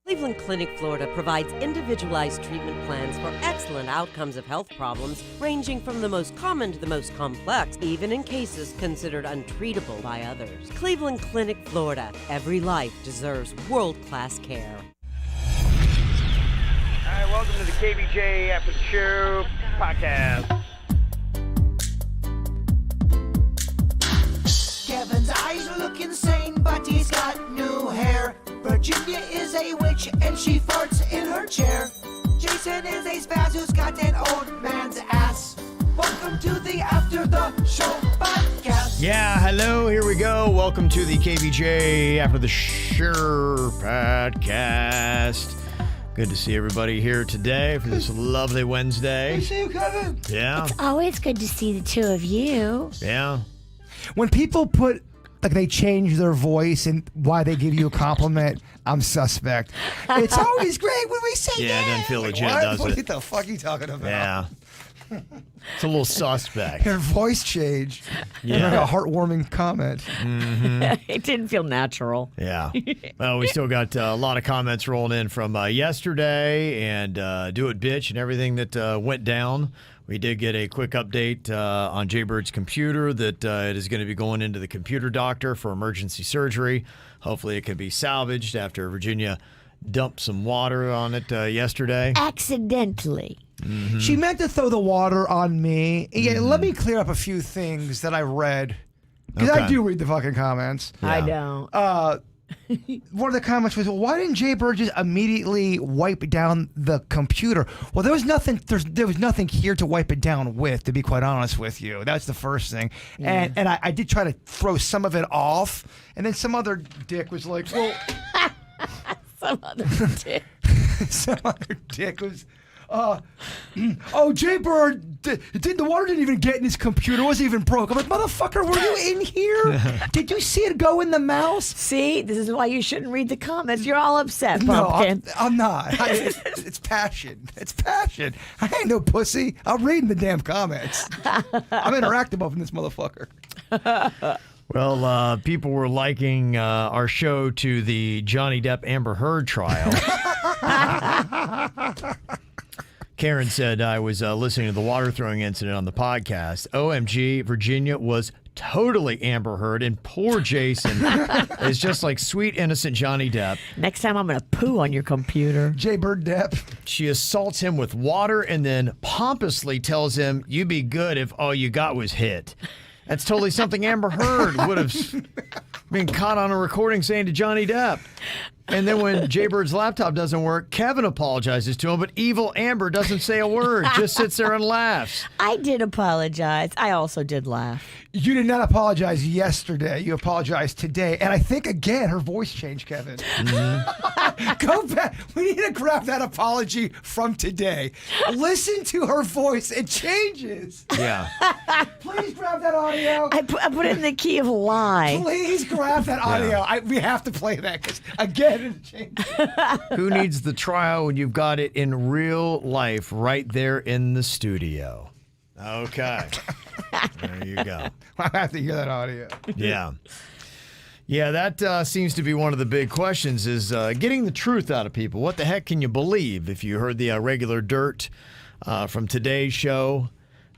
Cleveland Clinic, Florida provides individualized treatment plans for excellent outcomes of health problems ranging from the most common to the most complex, even in cases considered untreatable by others. Cleveland Clinic, Florida. Every life deserves world-class care. All right, welcome to the KVJ After the Show podcast. Kevin's eyes look insane, but he's got new hair. Virginia is a witch and she farts in her chair. Jason is a spaz who's got an old man's ass. Welcome to the After the Show podcast. Yeah, hello, here we go. Welcome to the KVJ After the Show podcast. Good to see everybody here today for this lovely Wednesday. Good to see you, Kevin. Yeah. It's always good to see the two of you. Yeah. When people put, like, they change their voice and why they give you a compliment, I'm suspect. It's always great when we say Yeah, it doesn't feel legit, does what it? the fuck are you talking about? Yeah. It's a little suspect. Your voice changed. Yeah. Like a heartwarming comment. It didn't feel natural. Yeah. Well, we still got a lot of comments rolling in from yesterday and Do It Bitch and everything that went down. We did get a quick update on Jaybird's computer that it is going to be going into the computer doctor for emergency surgery. Hopefully it can be salvaged after Virginia dumped some water on it yesterday. Accidentally. Mm-hmm. She meant to throw the water on me. Yeah, let me clear up a few things that I read. Because I Okay. do read the fucking comments. I don't. One of the comments was, well, why didn't Jaybird just immediately wipe down the computer? Well, there was nothing. There was nothing here to wipe it down with. To be quite honest with you, that's the first thing. And I did try to throw some of it off, and then some other dick was like, well, Some other dick. some other dick was. Oh, Jaybird, the water didn't even get in his computer. It wasn't even broke. I'm like, motherfucker, were you in here? Did you see it go in the mouse? See, this is why you shouldn't read the comments. You're all upset, No, Pumpkin. I'm not. It's passion. It's passion. I ain't no pussy. I'm reading the damn comments. I'm interactive up in this motherfucker. Well, people were liking our show to the Johnny Depp Amber Heard trial. Karen said, I was listening to the water throwing incident on the podcast. OMG, Virginia was totally Amber Heard, and poor Jason is just like sweet, innocent Johnny Depp. Next time I'm going to poo on your computer. Jaybird Depp. She assaults him with water and then pompously tells him, you'd be good if all you got was hit. That's totally something Amber Heard would have been caught on a recording saying to Johnny Depp. And then when Jaybird's laptop doesn't work, Kevin apologizes to him, but evil Amber doesn't say a word, just sits there and laughs. I did apologize. I also did laugh. You did not apologize yesterday. You apologized today. And I think, again, her voice changed, Kevin. Go back. We need to grab that apology from today. Listen to her voice. It changes. Yeah. Please grab that audio. I put it in the key of lie. Please grab that audio. We have to play that because, again, it changes. Who needs the trial when you've got it in real life right there in the studio? Okay. There you go. I have to hear that audio. Yeah. Yeah, that seems to be one of the big questions is getting the truth out of people. What the heck can you believe? If you heard the regular dirt from today's show,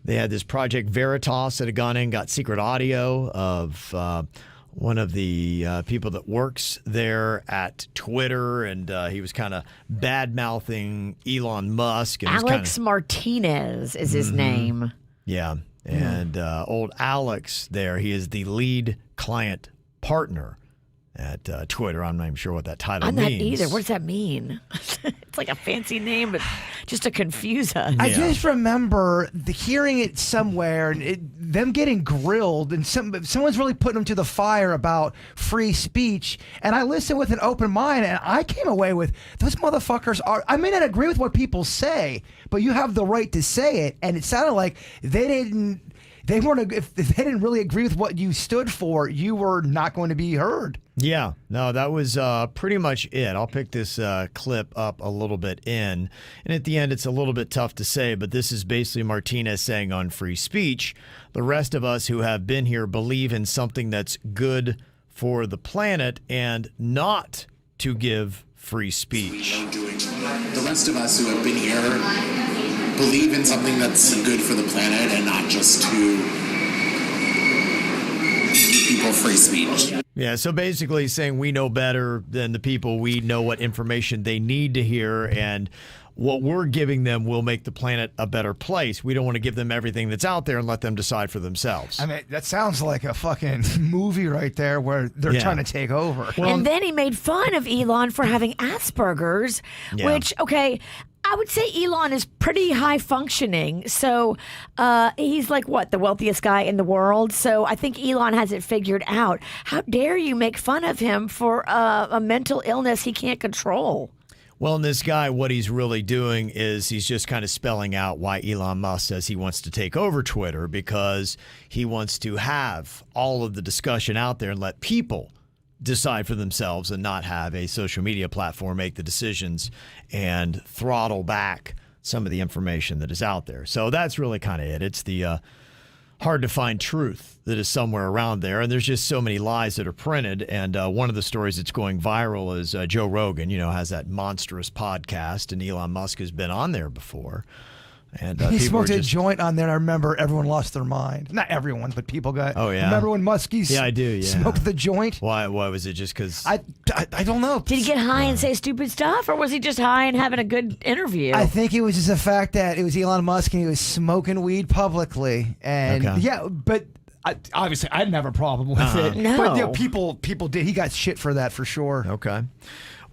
they had this Project Veritas that had gone in, got secret audio of one of the people that works there at Twitter, and he was kind of bad-mouthing Elon Musk. And Alex Martinez is his name. Yeah, and old Alex there, he is the lead client partner at Twitter. I'm not even sure what that title I'm means. not either. What does that mean? It's like a fancy name, but just to confuse us. I just remember hearing it somewhere, and them getting grilled, and someone's really putting them to the fire about free speech. And I listened with an open mind, and I came away with those motherfuckers are. I may not agree with what people say, but you have the right to say it. And it sounded like they didn't. They weren't. If they didn't really agree with what you stood for, you were not going to be heard. Yeah, no, that was pretty much it. I'll pick this clip up a little bit in. And at the end, it's a little bit tough to say, but this is basically Martinez saying on free speech, the rest of us who have been here believe in something that's good for the planet and not to give free speech. The rest of us who have been here believe in something that's good for the planet and not just to give people free speech. Yeah, so basically saying we know better than the people. We know what information they need to hear, and what we're giving them will make the planet a better place. We don't want to give them everything that's out there and let them decide for themselves. I mean, that sounds like a fucking movie right there where they're trying to take over. And then he made fun of Elon for having Asperger's, which, okay, I would say Elon is pretty high functioning. So he's like, what, the wealthiest guy in the world? So I think Elon has it figured out. How dare you make fun of him for a mental illness he can't control? Well, and this guy, what he's really doing is he's just kind of spelling out why Elon Musk says he wants to take over Twitter, because he wants to have all of the discussion out there and let people decide for themselves and not have a social media platform make the decisions and throttle back some of the information that is out there. So that's really kind of it. It's the hard to find truth that is somewhere around there. And there's just so many lies that are printed. And one of the stories that's going viral is Joe Rogan, has that monstrous podcast, and Elon Musk has been on there before. And he smoked a joint on there, and I remember everyone lost their mind. Not everyone, but people got. Oh, yeah. Remember when Muskies smoked the joint? Why was it just because? I don't know. Did he get high and say stupid stuff, or was he just high and having a good interview? I think it was just the fact that it was Elon Musk and he was smoking weed publicly. And but obviously I didn't have a problem with it. No. But people did. He got shit for that for sure. Okay.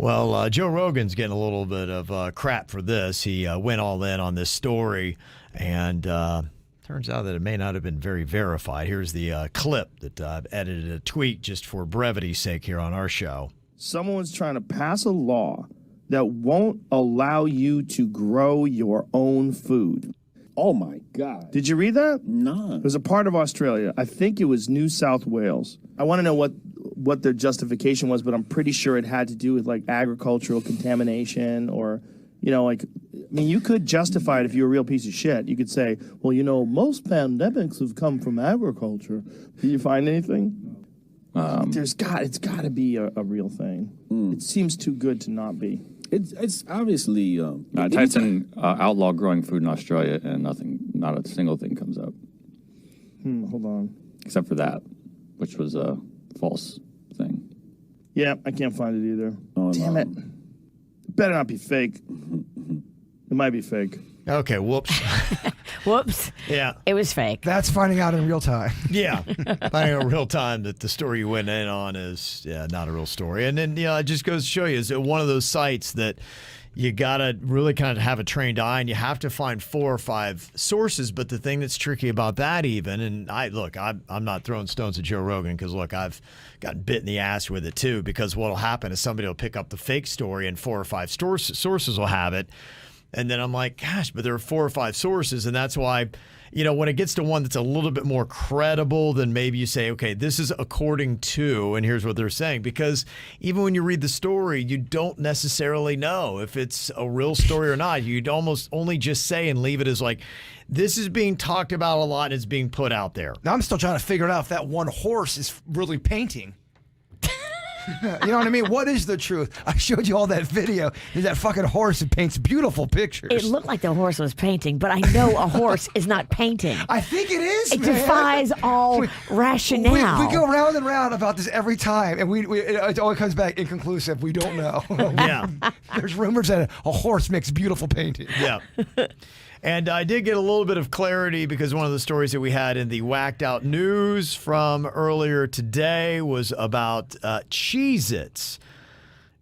Well, Joe Rogan's getting a little bit of crap for this. He went all in on this story, and turns out that it may not have been very verified. Here's the clip that I've edited a tweet just for brevity's sake here on our show. Someone's trying to pass a law that won't allow you to grow your own food. Oh, my God. Did you read that? No. It was a part of Australia. I think it was New South Wales. I want to know what their justification was, but I'm pretty sure it had to do with like agricultural contamination or, you could justify it if you're a real piece of shit. You could say, well, most pandemics have come from agriculture. Did you find anything? It's got to be a real thing. It seems too good to not be. It's obviously. I typed in outlaw growing food in Australia, and not a single thing comes up. Hold on. Except for that, which was a false thing. Yeah, I can't find it either. Oh, Damn no. it. It better not be fake. It might be fake. Okay, whoops. Whoops. Yeah. It was fake. That's finding out in real time. Yeah. Finding out in real time that the story you went in on is not a real story. And then, it just goes to show you, is one of those sites that you got to really kind of have a trained eye, and you have to find 4 or 5 sources. But the thing that's tricky about that even, and I'm not throwing stones at Joe Rogan because, I've gotten bit in the ass with it too, because what will happen is somebody will pick up the fake story and 4 or 5 sources will have it. And then I'm like, gosh, but there are 4 or 5 sources. And that's why, when it gets to one that's a little bit more credible, then maybe you say, okay, this is according to, and here's what they're saying. Because even when you read the story, you don't necessarily know if it's a real story or not. You'd almost only just say and leave it as like, this is being talked about a lot and it's being put out there. Now I'm still trying to figure out if that one horse is really painting. You know what I mean? What is the truth? I showed you all that video. There's that fucking horse that paints beautiful pictures. It looked like the horse was painting, but I know a horse is not painting. I think it is, It man. defies all rationale. We go round and round about this every time, and it always comes back inconclusive. We don't know. Yeah. There's rumors that a horse makes beautiful paintings. Yeah. And I did get a little bit of clarity because one of the stories that we had in the Whacked Out News from earlier today was about Cheez-Its.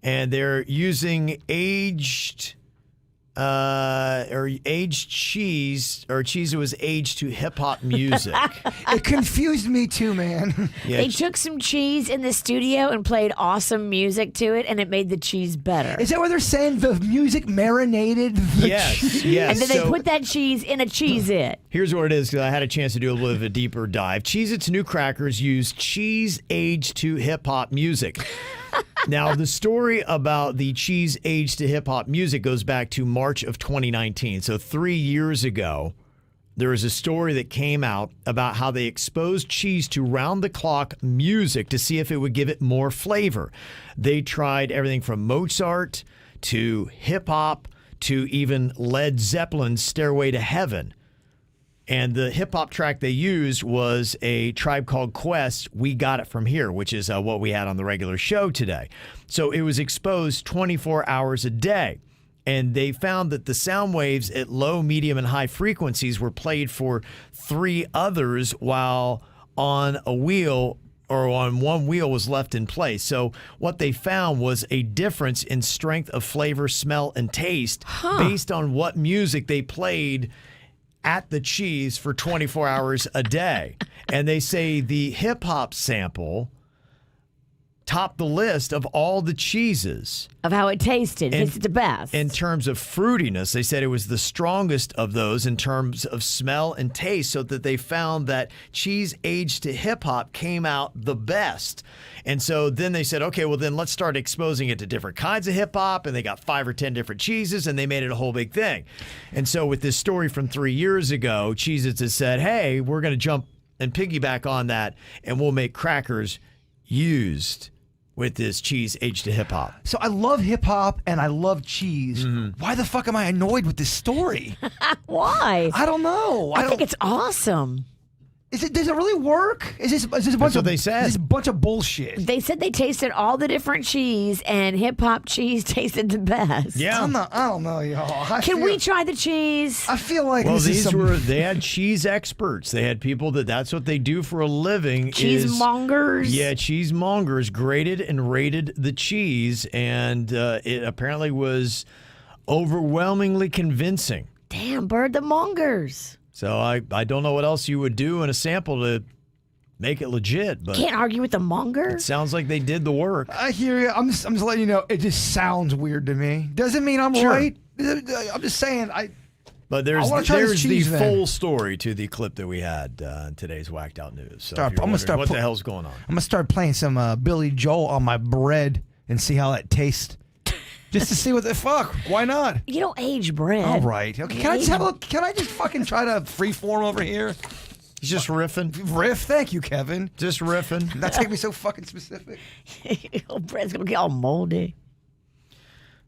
And they're using aged cheese, or cheese that was aged to hip-hop music. It confused me too, man. Yeah, They took some cheese in the studio and played awesome music to it, and it made the cheese better. Is that what they're saying? The music marinated the Yes, yes. And then they So- put that cheese in a Cheez-It. Here's what it is, because I had a chance to do a little bit of a deeper dive. Cheez-Its new crackers use cheese aged to hip-hop music. Now, the story about the cheese aged to hip-hop music goes back to March of 2019. So 3 years ago, there was a story that came out about how they exposed cheese to round-the-clock music to see if it would give it more flavor. They tried everything from Mozart to hip-hop to even Led Zeppelin's Stairway to Heaven. And the hip-hop track they used was a Tribe Called Quest, We Got It From Here, which is what we had on the regular show today. So it was exposed 24 hours a day. And they found that the sound waves at low, medium, and high frequencies were played for 3 others, while on a wheel or on one wheel was left in place. So what they found was a difference in strength of flavor, smell, and taste based on what music they played at the cheese for 24 hours a day. And they say the hip hop sample topped the list of all the cheeses. Of how it tasted. It tasted the best. In terms of fruitiness, they said it was the strongest of those in terms of smell and taste, so that they found that cheese aged to hip hop came out the best. And so then they said, okay, well then let's start exposing it to different kinds of hip hop. And they got 5 or 10 different cheeses, and they made it a whole big thing. And so with this story from 3 years ago, Cheez-Its has said, hey, we're going to jump and piggyback on that, and we'll make crackers used with this cheese aged to hip hop. So I love hip hop and I love cheese. Why the fuck am I annoyed with this story? Why? I don't know. I think it's awesome. Does it really work? Is this a bunch what they said. Is this a bunch of bullshit? They said they tasted all the different cheese, and hip hop cheese tasted the best. Yeah. I don't know, y'all. Can we try the cheese? I feel like well, this they had cheese experts. They had people that's what they do for a living. Cheesemongers? Yeah, cheesemongers graded and rated the cheese, and it apparently was overwhelmingly convincing. Damn, Bird, the mongers. So I don't know what else you would do in a sample to make it legit, but can't argue with the monger. It sounds like they did the work. I hear you. I'm just letting you know. It just sounds weird to me. Doesn't mean I'm right. I'm just saying. But there's the full story to the clip that we had in today's Whacked Out News. So I'm gonna start. What the hell's going on? I'm gonna start playing some Billy Joel on my bread and see how that tastes. Just to see what the fuck. Why not? You don't age bread. All right. Okay. Can I just fucking try to freeform over here? He's just riffing. Riff. Thank you, Kevin. Just riffing. That take me so fucking specific. Your bread's gonna get all moldy.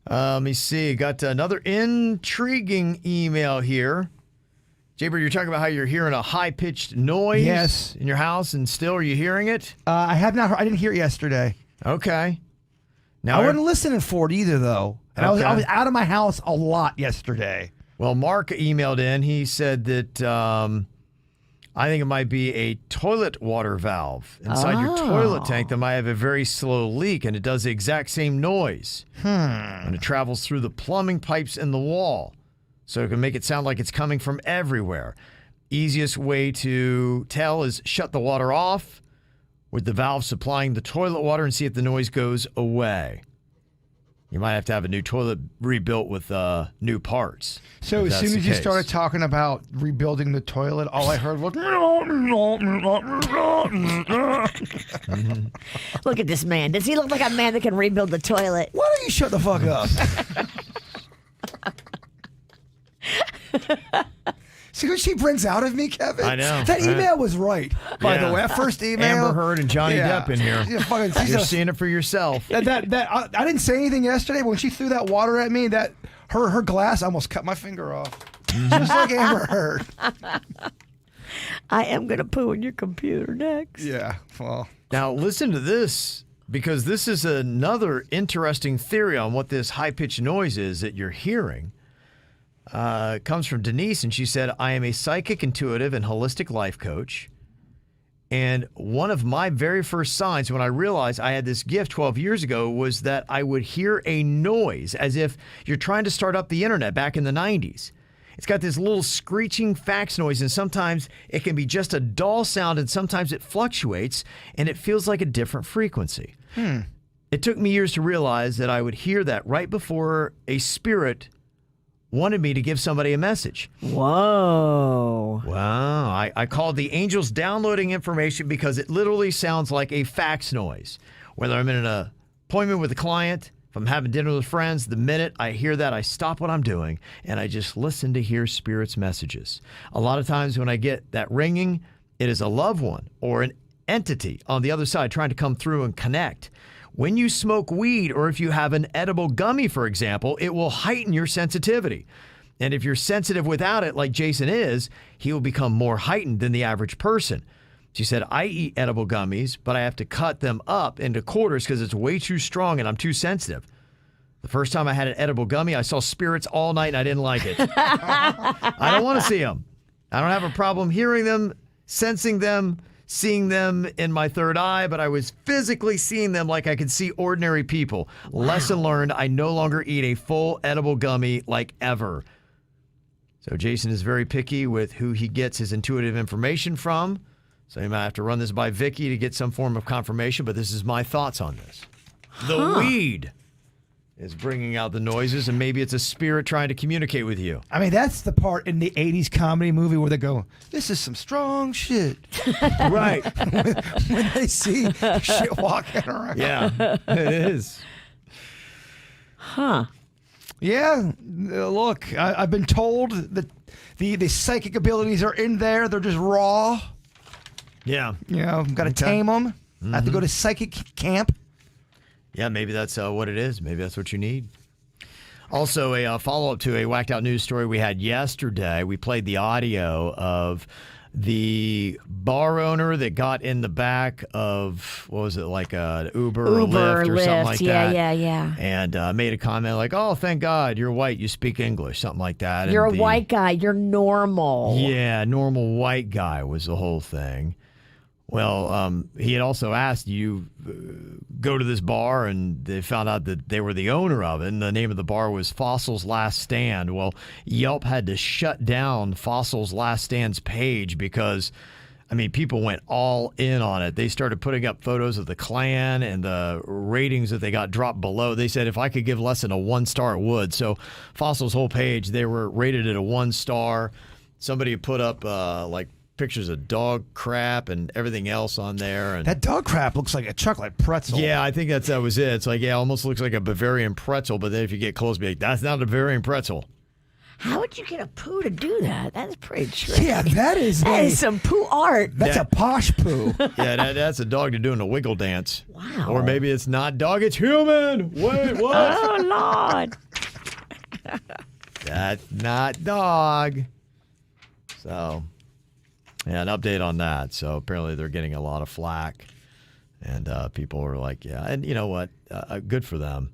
Let me see. Got another intriguing email here. Jaybird, you're talking about how you're hearing a high-pitched noise in your house, and still are you hearing it? I have not heard. I didn't hear it yesterday. Okay. Now I wasn't listening for it either, though. And I was out of my house a lot yesterday. Well, Mark emailed in. He said that I think it might be a toilet water valve inside your toilet tank that might have a very slow leak, and it does the exact same noise. And it travels through the plumbing pipes in the wall. So it can make it sound like it's coming from everywhere. Easiest way to tell is shut the water off with the valve supplying the toilet water and see if the noise goes away. You might have to have a new toilet rebuilt with new parts. So as soon as you started talking about rebuilding the toilet, all I heard was... Look at this man. Does he look like a man that can rebuild the toilet? Why don't you shut the fuck up? See what she brings out of me, Kevin? I know. That email was right, by the way. That first email. Amber Heard and Johnny Depp in here. You're seeing it for yourself. I didn't say anything yesterday, but when she threw that water at me, that her glass almost cut my finger off. Just like Amber Heard. I am going to poo in your computer next. Yeah, well. Now, listen to this, because this is another interesting theory on what this high-pitched noise is that you're hearing. It comes from Denise, and she said, I am a psychic, intuitive, and holistic life coach. And one of my very first signs when I realized I had this gift 12 years ago was that I would hear a noise as if you're trying to start up the internet back in the 90s. It's got this little screeching fax noise, and sometimes it can be just a dull sound, and sometimes it fluctuates, and it feels like a different frequency. It took me years to realize that I would hear that right before a spirit wanted me to give somebody a message. Whoa. Wow. I called the angels downloading information because it literally sounds like a fax noise. Whether I'm in an appointment with a client, if I'm having dinner with friends, the minute I hear that, I stop what I'm doing and I just listen to hear Spirit's messages. A lot of times when I get that ringing, it is a loved one or an entity on the other side trying to come through and connect. When you smoke weed or if you have an edible gummy, for example, it will heighten your sensitivity. And if you're sensitive without it, like Jason is, he will become more heightened than the average person. She said, I eat edible gummies, but I have to cut them up into quarters because it's way too strong and I'm too sensitive. The first time I had an edible gummy, I saw spirits all night and I didn't like it. I don't want to see them. I don't have a problem hearing them, sensing them, seeing them in my third eye, but I was physically seeing them like I could see ordinary people. Wow. Lesson learned, I no longer eat a full edible gummy like ever. So Jason is very picky with who he gets his intuitive information from. So you might have to run this by Vicky to get some form of confirmation, but this is my thoughts on this. The weed is bringing out the noises, and maybe it's a spirit trying to communicate with you. I mean, that's the part in the 80s comedy movie where they go, this is some strong shit. Right. when they see shit walking around. Yeah, it is. Huh. Yeah, look, I've been told that the psychic abilities are in there. They're just raw. Yeah. You know, got to tame them. I have to go to psychic camp. Yeah, maybe that's what it is. Maybe that's what you need. Also, a follow-up to a whacked out news story we had yesterday. We played the audio of the bar owner that got in the back of, what was it, like an Uber or Lyft or something like that. Yeah. And made a comment like, oh, thank God, you're white, you speak English, something like that. You're and a white guy, you're normal. Yeah, normal white guy was the whole thing. Well, he had also asked you go to this bar, and they found out that they were the owner of it, and the name of the bar was Fossil's Last Stand. Well, Yelp had to shut down Fossil's Last Stand's page because, I mean, people went all in on it. They started putting up photos of the Klan and the ratings that they got dropped below. They said if I could give less than a 1 star, it would. So Fossil's whole page, they were rated at a 1 star. Somebody put up like pictures of dog crap and everything else on there. And that dog crap looks like a chocolate pretzel. Yeah, I think that was it. It's like, yeah, almost looks like a Bavarian pretzel, but then if you get close, be like, that's not a Bavarian pretzel. How would you get a poo to do that? That's pretty tricky. Yeah, that is some poo art. That's a posh poo. Yeah, that's a dog to doing a wiggle dance. Wow. Or maybe it's not dog, it's human. Wait, what? Oh, Lord. That's not dog. So, yeah, an update on that. So apparently they're getting a lot of flack. And people were like, yeah. And you know what? Good for them.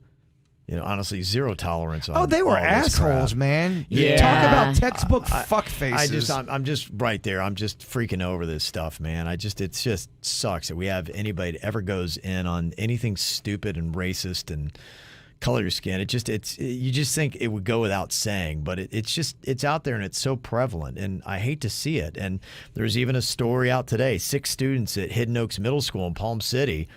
You know, honestly, zero tolerance on. Oh, they were all this assholes, crap. man. Yeah. Talk about textbook fuck faces. I'm just right there. I'm just freaking over this stuff, man. It just sucks that we have anybody that ever goes in on anything stupid and racist and color your skin. You just think it would go without saying, but it's out there and it's so prevalent, and I hate to see it. And there's even a story out today. 6 students at Hidden Oaks Middle School in Palm City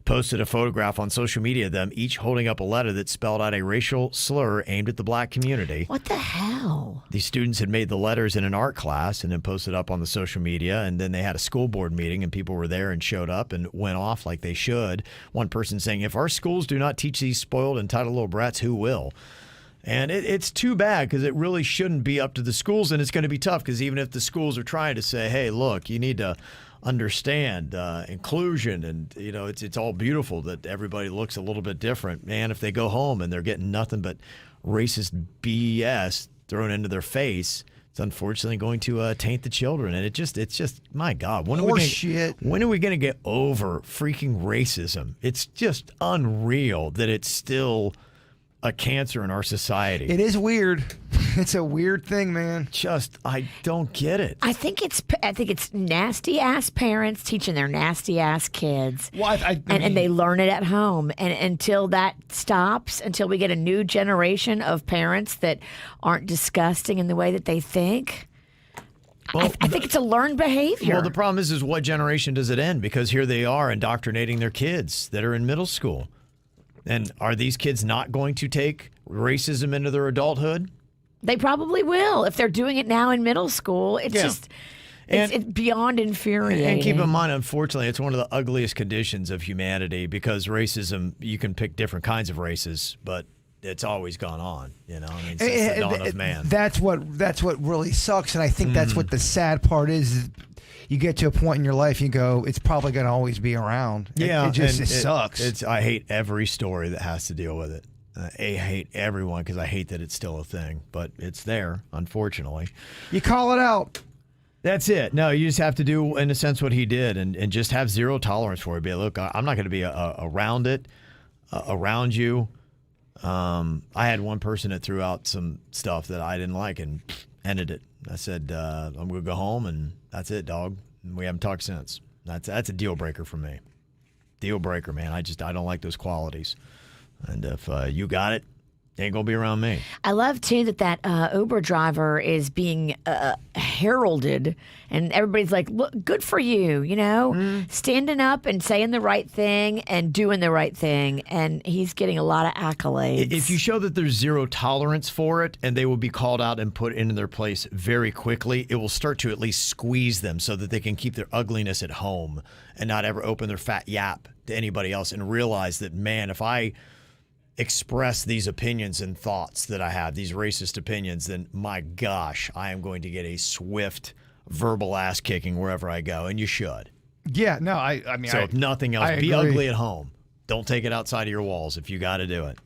posted a photograph on social media of them each holding up a letter that spelled out a racial slur aimed at the black community. What the hell? These students had made the letters in an art class and then posted up on the social media, and then they had a school board meeting and people were there and showed up and went off like they should. One person saying, if our schools do not teach these spoiled, entitled little brats, who will? And it's too bad because it really shouldn't be up to the schools, and it's going to be tough because even if the schools are trying to say, hey, look, you need to understand inclusion, and you know it's all beautiful that everybody looks a little bit different. Man, if they go home and they're getting nothing but racist BS thrown into their face, it's unfortunately going to taint the children. And it's just my God, when are we going to get over freaking racism? It's just unreal that it's still a cancer in our society. It is weird. It's a weird thing, man. I don't get it. I think it's nasty ass parents teaching their nasty ass kids. Well, and they learn it at home. And until that stops, until we get a new generation of parents that aren't disgusting in the way that they think, well, I think it's a learned behavior. Well, the problem is what generation does it end? Because here they are indoctrinating their kids that are in middle school. And are these kids not going to take racism into their adulthood? They probably will if they're doing it now in middle school. It's just It's beyond infuriating. And keep in mind, unfortunately, it's one of the ugliest conditions of humanity because racism, you can pick different kinds of races, but it's always gone on, I mean, since the dawn of man. That's what really sucks, and I think that's what the sad part is you get to a point in your life, you go, it's probably going to always be around. It sucks. I hate every story that has to deal with it. I hate everyone because I hate that it's still a thing, but it's there, unfortunately. You call it out. That's it. No, you just have to do, in a sense, what he did and just have zero tolerance for it. Be look, I'm not going to be around it, around you. I had one person that threw out some stuff that I didn't like and ended it. I said, I'm going to go home, and that's it, dog. And we haven't talked since. That's a deal breaker for me. Deal breaker, man. I don't like those qualities. And if you got it, you ain't going to be around me. I love, too, that Uber driver is being heralded, and everybody's like, look, good for you, standing up and saying the right thing and doing the right thing, and he's getting a lot of accolades. If you show that there's zero tolerance for it and they will be called out and put into their place very quickly, it will start to at least squeeze them so that they can keep their ugliness at home and not ever open their fat yap to anybody else and realize that, man, if I express these opinions and thoughts that I have, these racist opinions, then my gosh, I am going to get a swift verbal ass kicking wherever I go, and you should. Yeah, no, I mean, so if nothing else, be ugly at home. Don't take it outside of your walls if you got to do it.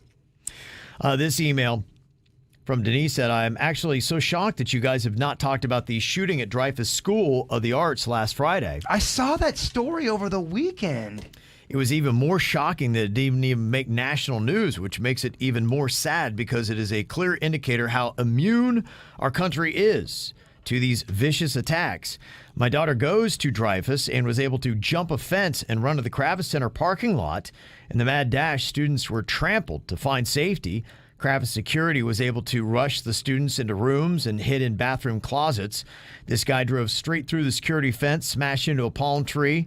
This email from Denise said, I'm actually so shocked that you guys have not talked about the shooting at Dreyfus School of the Arts last Friday. I saw that story over the weekend. It was even more shocking that it didn't even make national news, which makes it even more sad because it is a clear indicator how immune our country is to these vicious attacks. My daughter goes to Dreyfus and was able to jump a fence and run to the Kravis Center parking lot. In the mad dash, students were trampled to find safety. Kravis security was able to rush the students into rooms and hid in bathroom closets. This guy drove straight through the security fence, smashed into a palm tree,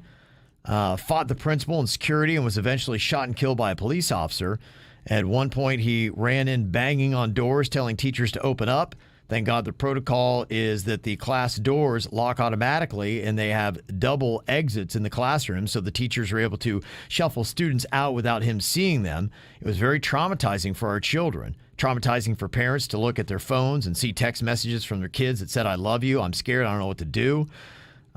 fought the principal and security, and was eventually shot and killed by a police officer. At one point, he ran in banging on doors, telling teachers to open up. Thank God the protocol is that the class doors lock automatically and they have double exits in the classroom, so the teachers are able to shuffle students out without him seeing them. It was very traumatizing for our children. Traumatizing for parents to look at their phones and see text messages from their kids that said, I love you, I'm scared, I don't know what to do.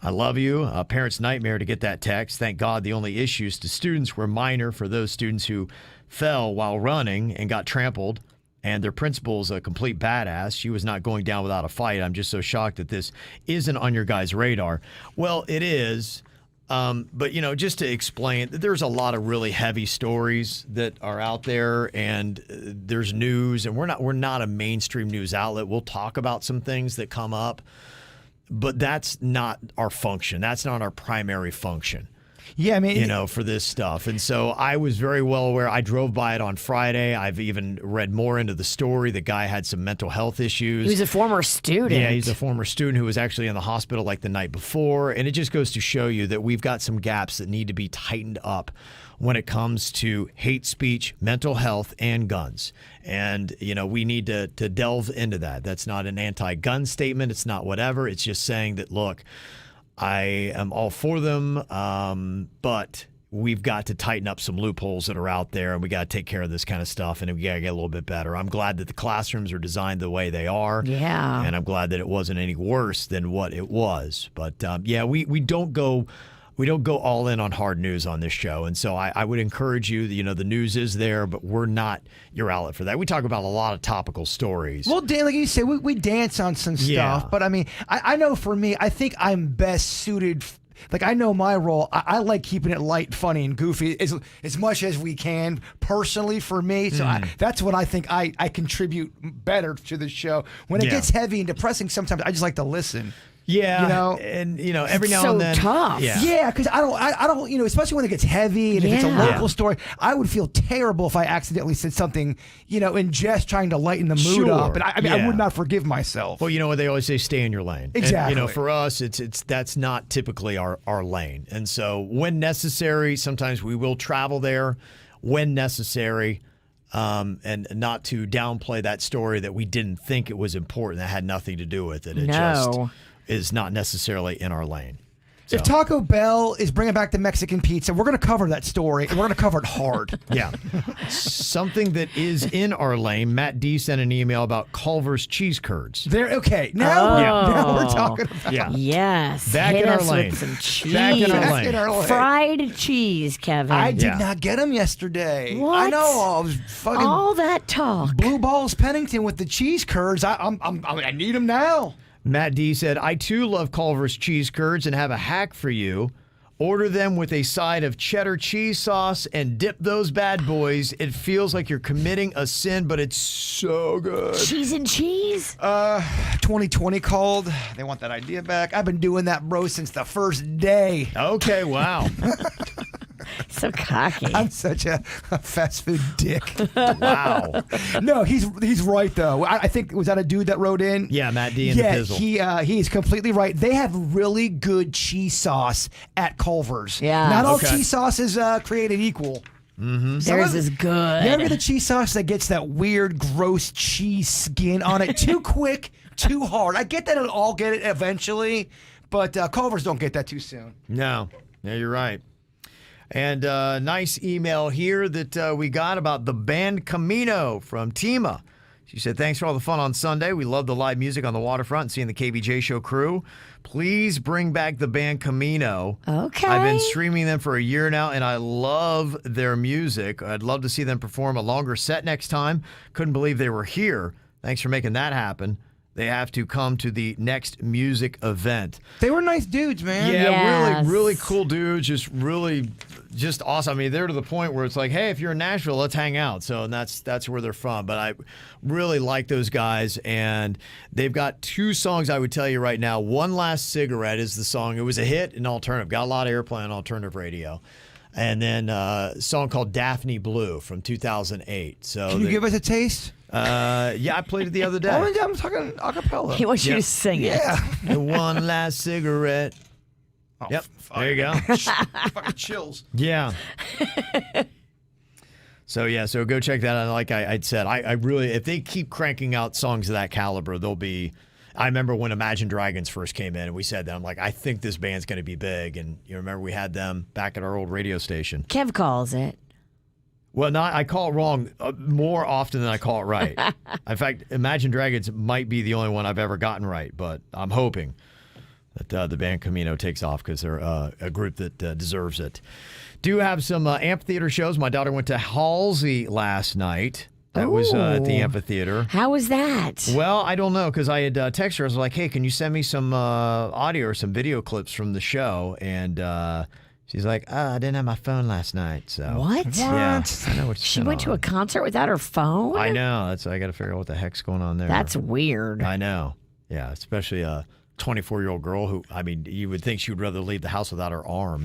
I love you. A parent's nightmare to get that text. Thank God the only issues to students were minor for those students who fell while running and got trampled. And their principal's a complete badass. She was not going down without a fight. I'm just so shocked that this isn't on your guys' radar. Well, it is. But, just to explain, there's a lot of really heavy stories that are out there, and there's news, and we're not a mainstream news outlet. We'll talk about some things that come up. But that's not our function. That's not our primary function. Yeah, I mean, for this stuff. And so I was very well aware. I drove by it on Friday. I've even read more into the story. The guy had some mental health issues. He was a former student. Yeah, he's a former student who was actually in the hospital like the night before. And it just goes to show you that we've got some gaps that need to be tightened up when it comes to hate speech, mental health, and guns. And, we need to delve into that. That's not an anti-gun statement. It's not whatever. It's just saying that, look, I am all for them, but we've got to tighten up some loopholes that are out there, and we got to take care of this kind of stuff, and we got to get a little bit better. I'm glad that the classrooms are designed the way they are. Yeah. And I'm glad that it wasn't any worse than what it was. But, we don't go all in on hard news on this show. And so I would encourage you, the news is there, but we're not your outlet for that. We talk about a lot of topical stories. Well, Dan, like you said, we dance on some stuff. Yeah. But I mean, I know for me, I think I'm best suited. Like, I know my role. I like keeping it light, funny, and goofy as much as we can, personally, for me. So that's what I think I contribute better to the show. When it gets heavy and depressing, sometimes I just like to listen. Yeah, and every now and then, tough. Yeah, because I don't, especially when it gets heavy and if it's a local story, I would feel terrible if I accidentally said something, in jest trying to lighten the mood up, and I would not forgive myself. Well, what they always say, stay in your lane. Exactly. And, for us, it's that's not typically our lane, and so when necessary, sometimes we will travel there when necessary. And not to downplay that story that we didn't think it was important, that had nothing to do with it. It just is not necessarily in our lane. If Taco Bell is bringing back the Mexican pizza, we're going to cover that story, and we're going to cover it hard. Yeah. Something that is in our lane, Matt D sent an email about Culver's cheese curds. Okay. Now we're talking about Yes. Back Hit in our us lane. with some cheese. Back in our Back lane. in our lane. Fried cheese, Kevin. I did not get them yesterday. What? I know. I was fucking All that talk. Blue Balls Pennington with the cheese curds. I need them now. Matt D said, I too love Culver's cheese curds and have a hack for you. Order them with a side of cheddar cheese sauce and dip those bad boys. It feels like you're committing a sin, but it's so good. Cheese and cheese? 2020 called. They want that idea back. I've been doing that, bro, since the first day. Okay, wow. So cocky. I'm such a fast food dick. Wow. No, he's right though. I think, was that a dude that wrote in? Yeah, Matt D in the pizzle. He is completely right. They have really good cheese sauce at Culver's. Yeah. Not all cheese sauce is created equal. Mm-hmm. Theirs is good. You ever get the cheese sauce that gets that weird, gross cheese skin on it? Too quick, too hard. I get that it'll all get it eventually, but Culver's don't get that too soon. No. Yeah, you're right. And nice email here that we got about the band Camino from Tima. She said, thanks for all the fun on Sunday. We love the live music on the waterfront and seeing the KVJ show crew. Please bring back the band Camino. Okay. I've been streaming them for a year now, and I love their music. I'd love to see them perform a longer set next time. Couldn't believe they were here. Thanks for making that happen. They have to come to the next music event. They were nice dudes, man. Yeah, Yes. really cool dudes. Just awesome. I mean, they're to the point where it's like, hey, if you're in Nashville, let's hang out. So and that's where they're from. But I really like those guys, and they've got 2 songs I would tell you right now. One Last Cigarette is the song. It was a hit in alternative. Got a lot of airplay on alternative radio. And then a song called Daphne Blue from 2008. So Can you give us a taste? Yeah, I played it the other day. I'm talking a cappella. He wants you to sing it. Yeah. And One Last Cigarette. Oh, Yep. fuck. There you go. Fucking chills. Yeah. So go check that out. Like I'd said, I really, if they keep cranking out songs of that caliber, they'll be. I remember when Imagine Dragons first came in, and we said that. I'm like, I think this band's going to be big. And you remember we had them back at our old radio station. Kev calls it. Well, I call it wrong more often than I call it right. In fact, Imagine Dragons might be the only one I've ever gotten right, but I'm hoping that the band Camino takes off because they're a group that deserves it. Do have some amphitheater shows. My daughter went to Halsey last night. That was at the amphitheater. How was that? Well, I don't know because I had texted her. I was like, hey, can you send me some audio or some video clips from the show? And she's like, I didn't have my phone last night. So What? Yeah, I know what She went to a concert without her phone? I know. I got to figure out what the heck's going on there. That's weird. I know. Yeah, especially a 24-year-old girl who, I mean, you would think she would rather leave the house without her arm.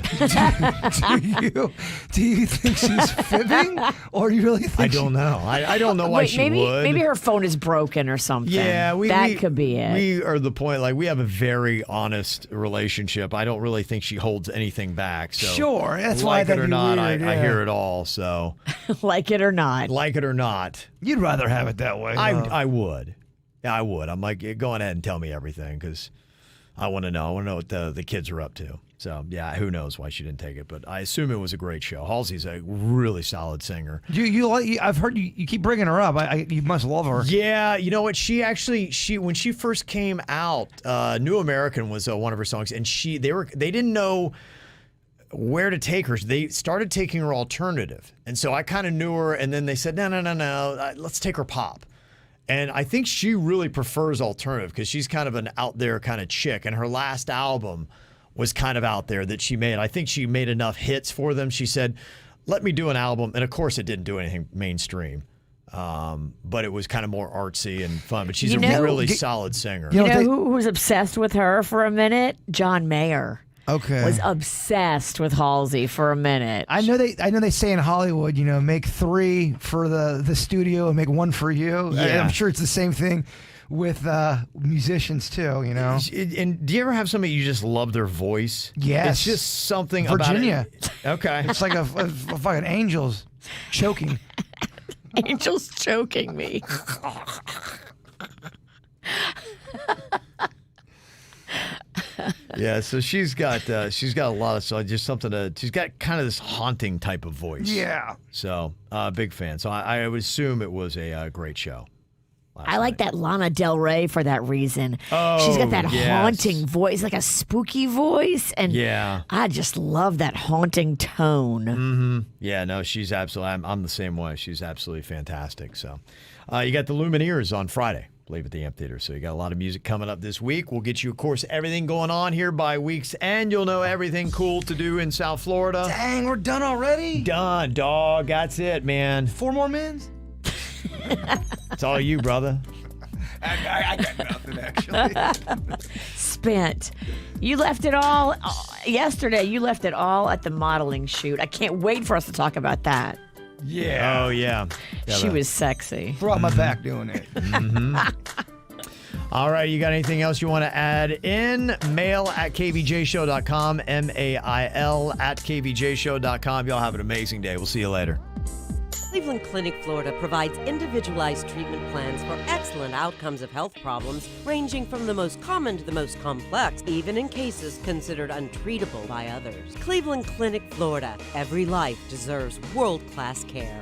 Do you think she's fibbing, or do you really think? I don't know. I don't know why Wait, she maybe would. Maybe her phone is broken or something. Yeah, that could be it. We are the point. Like, we have a very honest relationship. I don't really think she holds anything back. So Sure, that's why like it that'd or be not, weird, I yeah. hear it all. So Like it or not. like it or not, You'd rather have it that way. I would. Yeah, I would. I'm like, go ahead and tell me everything because I want to know. I want to know what the kids are up to. So, yeah, who knows why she didn't take it. But I assume it was a great show. Halsey's a really solid singer. I've heard you keep bringing her up. You must love her. Yeah, you know what? She when she first came out, New American was one of her songs, and they didn't know where to take her. They started taking her alternative, and so I kind of knew her. And then they said, no, let's take her pop. And I think she really prefers alternative because she's kind of an out there kind of chick. And her last album was kind of out there that she made. I think she made enough hits for them. She said, let me do an album. And of course, it didn't do anything mainstream. But it was kind of more artsy and fun. But she's a really solid singer. You know who was obsessed with her for a minute? John Mayer. Okay. Was obsessed with Halsey for a minute. I know they say in Hollywood, make 3 for the studio and make 1 for you. Yeah. I'm sure it's the same thing with musicians too, And do you ever have somebody you just love their voice? Yes. It's just something Virginia. about it. Okay. It's like a fucking angels choking. Angel's choking me. Yeah, so she's got a lot of just something to. She's got kind of this haunting type of voice. Yeah. So big fan. So I would assume it was a great show. I like that Lana Del Rey for that reason. Oh, she's got that yes. haunting voice, like a spooky voice, and yeah, I just love that haunting tone. Mm-hmm. Yeah, no, she's absolutely. I'm the same way. She's absolutely fantastic. So, you got the Lumineers on Friday. I believe at the amphitheater. So you got a lot of music coming up this week. We'll get you, of course, everything going on here by week's end. You'll know everything cool to do in South Florida. Dang, we're done already? Done, dog. That's it, man. 4 more minutes? It's all you, brother. I got nothing, actually. Spent. You left it all yesterday. You left it all at the modeling shoot. I can't wait for us to talk about that. Yeah. Oh, yeah. She was sexy. Throw out my back doing it. Mm-hmm. All right, you got anything else you want to add in? Mail at kvjshow.com, mail at kvjshow.com. Y'all have an amazing day. We'll see you later. Cleveland Clinic, Florida provides individualized treatment plans for excellent outcomes of health problems ranging from the most common to the most complex, even in cases considered untreatable by others. Cleveland Clinic, Florida. Every life deserves world-class care.